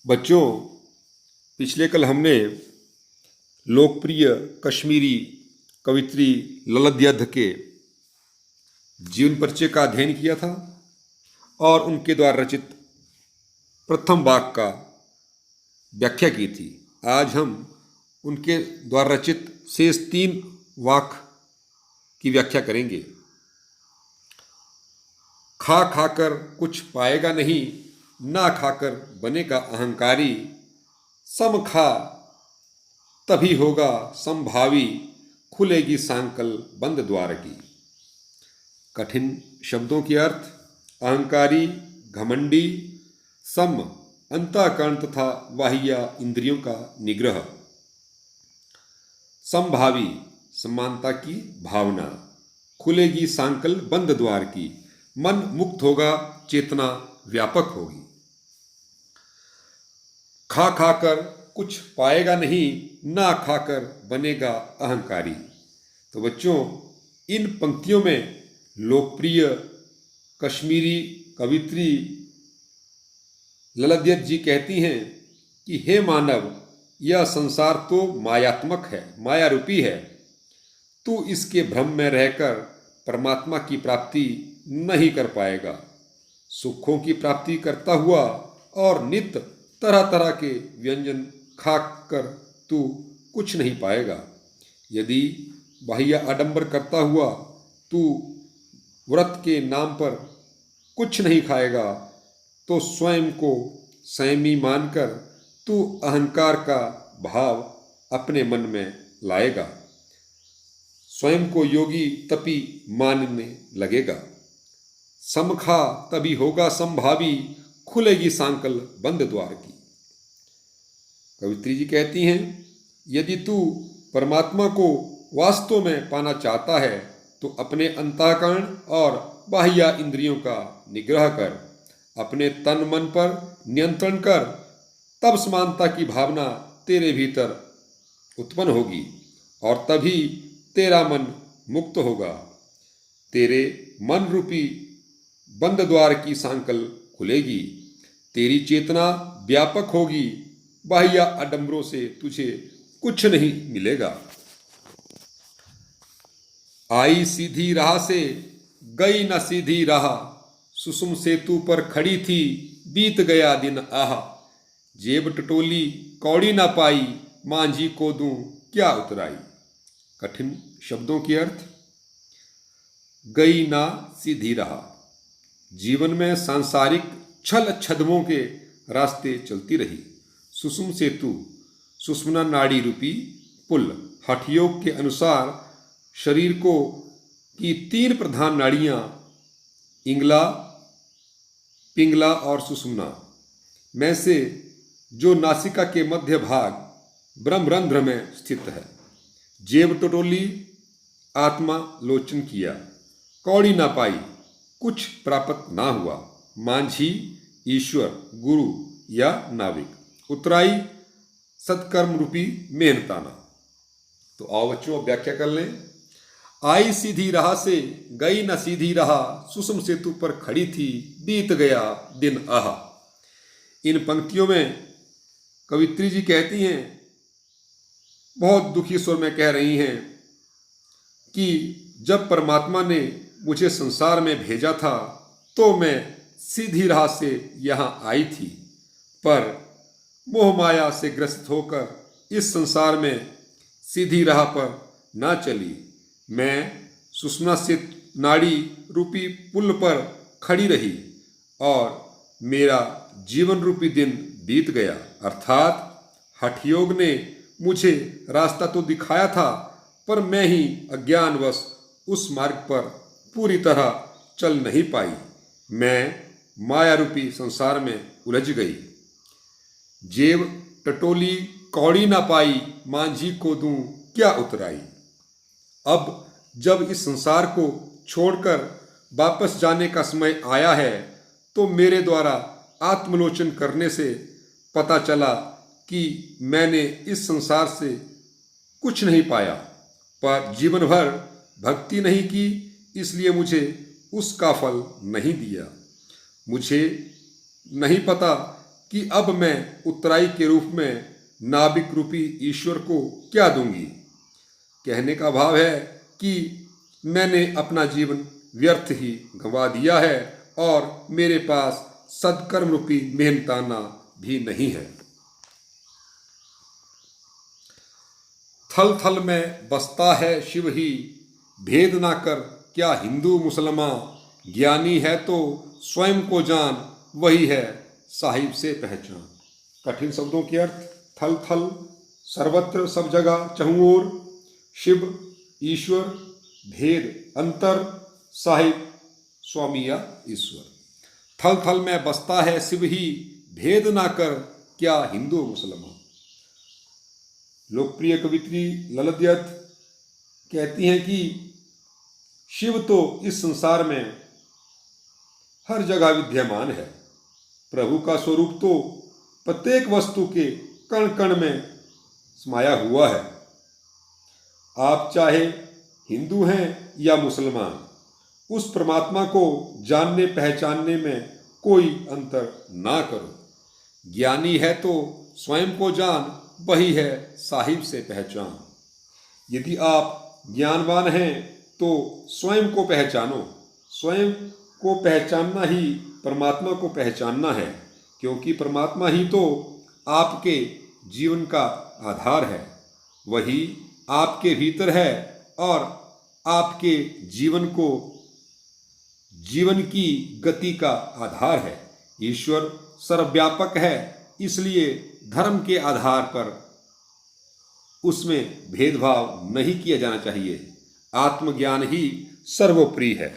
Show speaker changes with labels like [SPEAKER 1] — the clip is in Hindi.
[SPEAKER 1] बच्चों, पिछले कल हमने लोकप्रिय कश्मीरी कवित्री ललदयद्ध के जीवन परिचय का अध्ययन किया था और उनके द्वारा रचित प्रथम वाक्य का व्याख्या की थी। आज हम उनके द्वारा रचित शेष 3 वाक्य की व्याख्या करेंगे। खा खाकर कुछ पाएगा नहीं, ना खाकर बनेगा अहंकारी। सम खा तभी होगा संभावी, खुलेगी सांकल बंद द्वार की। कठिन शब्दों के अर्थ: अहंकारी, घमंडी; सम, अंतःकरण तथा बाह्य इंद्रियों का निग्रह; संभावी, समानता की भावना; खुलेगी सांकल बंद द्वार की, मन मुक्त होगा, चेतना व्यापक होगी। खा खाकर कुछ पाएगा नहीं, ना खाकर बनेगा अहंकारी। तो बच्चों, इन पंक्तियों में लोकप्रिय कश्मीरी कवित्री ललदयद्ध जी कहती हैं कि हे मानव, यह संसार तो मायात्मक है, माया रूपी है। तू इसके भ्रम में रहकर परमात्मा की प्राप्ति नहीं कर पाएगा। सुखों की प्राप्ति करता हुआ और नित्य तरह तरह के व्यंजन खाकर तू कुछ नहीं पाएगा। यदि बाह्य आडंबर करता हुआ तू व्रत के नाम पर कुछ नहीं खाएगा, तो स्वयं को संयमी मानकर तू अहंकार का भाव अपने मन में लाएगा, स्वयं को योगी तपी मानने लगेगा। समखा तभी होगा संभावी, खुलेगी सांकल बंद द्वार की। कवित्री जी कहती हैं, यदि तू परमात्मा को वास्तव में पाना चाहता है तो अपने अंतःकरण और बाह्य इंद्रियों का निग्रह कर, अपने तन मन पर नियंत्रण कर। तब समानता की भावना तेरे भीतर उत्पन्न होगी और तभी तेरा मन मुक्त होगा। तेरे मन रूपी बंद द्वार की सांकल खुलेगी, तेरी चेतना व्यापक होगी, बाह्य आडंबरों से तुझे कुछ नहीं मिलेगा। आई सीधी राह से गई न सीधी राह, सुषुम सेतु पर खड़ी थी बीत गया दिन आह। जेब टटोली कौड़ी न पाई, मांझी को दूं क्या उतराई। कठिन शब्दों के अर्थ: गई ना सीधी राह, जीवन में सांसारिक छल छद्मों के रास्ते चलती रही। सुषुम सेतु, सुषुम्ना नाड़ी रूपी पुल। हठयोग के अनुसार शरीर को की 3 प्रधान नाड़ियां इंगला, पिंगला और सुषुम्ना में से जो नासिका के मध्य भाग ब्रह्मरंध्र में स्थित है। जेब टटोली, आत्मा लोचन किया। कौड़ी ना पाई, कुछ प्राप्त ना हुआ। मांझी, ईश्वर, गुरु या नाविक। उतराई, सत्कर्म रूपी मेहनताना। तो आओ बच्चों, अब व्याख्या कर लें। आई सीधी राह से गई न सीधी राह, सुषुम सेतु पर खड़ी थी बीत गया दिन आह। इन पंक्तियों में कवित्री जी कहती हैं, बहुत दुखी स्वर में कह रही हैं कि जब परमात्मा ने मुझे संसार में भेजा था तो मैं सीधी राह से यहाँ आई थी, पर मोह माया से ग्रसित होकर इस संसार में सीधी राह पर ना चली। मैं सुषुम्ना से नाड़ी रूपी पुल पर खड़ी रही और मेरा जीवन रूपी दिन बीत गया। अर्थात हठयोग ने मुझे रास्ता तो दिखाया था, पर मैं ही अज्ञानवश उस मार्ग पर पूरी तरह चल नहीं पाई। मैं माया रूपी संसार में उलझ गई। जेब टटोली कौड़ी ना पाई, मांझी को दूं क्या उतराई। अब जब इस संसार को छोड़कर वापस जाने का समय आया है तो मेरे द्वारा आत्मलोचन करने से पता चला कि मैंने इस संसार से कुछ नहीं पाया, पर जीवन भर भक्ति नहीं की, इसलिए मुझे उसका फल नहीं दिया। मुझे नहीं पता कि अब मैं उत्तराई के रूप में नाविक रूपी ईश्वर को क्या दूंगी। कहने का भाव है कि मैंने अपना जीवन व्यर्थ ही गंवा दिया है और मेरे पास सदकर्म रूपी मेहनताना भी नहीं है। थल थल में बसता है शिव ही, भेद ना कर क्या हिंदू मुसलमान। ज्ञानी है तो स्वयं को जान, वही है साहिब से पहचान। कठिन शब्दों के अर्थ: थल थल सर्वत्र, सब जगह, चहुओर; शिव ईश्वर, भेद अंतर, साहिब स्वामी या ईश्वर। थल थल में बसता है शिव ही, भेद ना कर क्या हिंदू मुसलमान। लोकप्रिय कवित्री ललित कहती हैं कि शिव तो इस संसार में हर जगह विद्यमान है। प्रभु का स्वरूप तो प्रत्येक वस्तु के कण कण में समाया हुआ है। आप चाहे हिंदू हैं या मुसलमान, उस परमात्मा को जानने पहचानने में कोई अंतर ना करो। ज्ञानी है तो स्वयं को जान, वही है साहिब से पहचान। यदि आप ज्ञानवान हैं तो स्वयं को पहचानो। स्वयं को पहचानना ही परमात्मा को पहचानना है, क्योंकि परमात्मा ही तो आपके जीवन का आधार है। वही आपके भीतर है और आपके जीवन की गति का आधार है। ईश्वर सर्वव्यापक है, इसलिए धर्म के आधार पर उसमें भेदभाव नहीं किया जाना चाहिए। आत्मज्ञान ही सर्वोपरि है।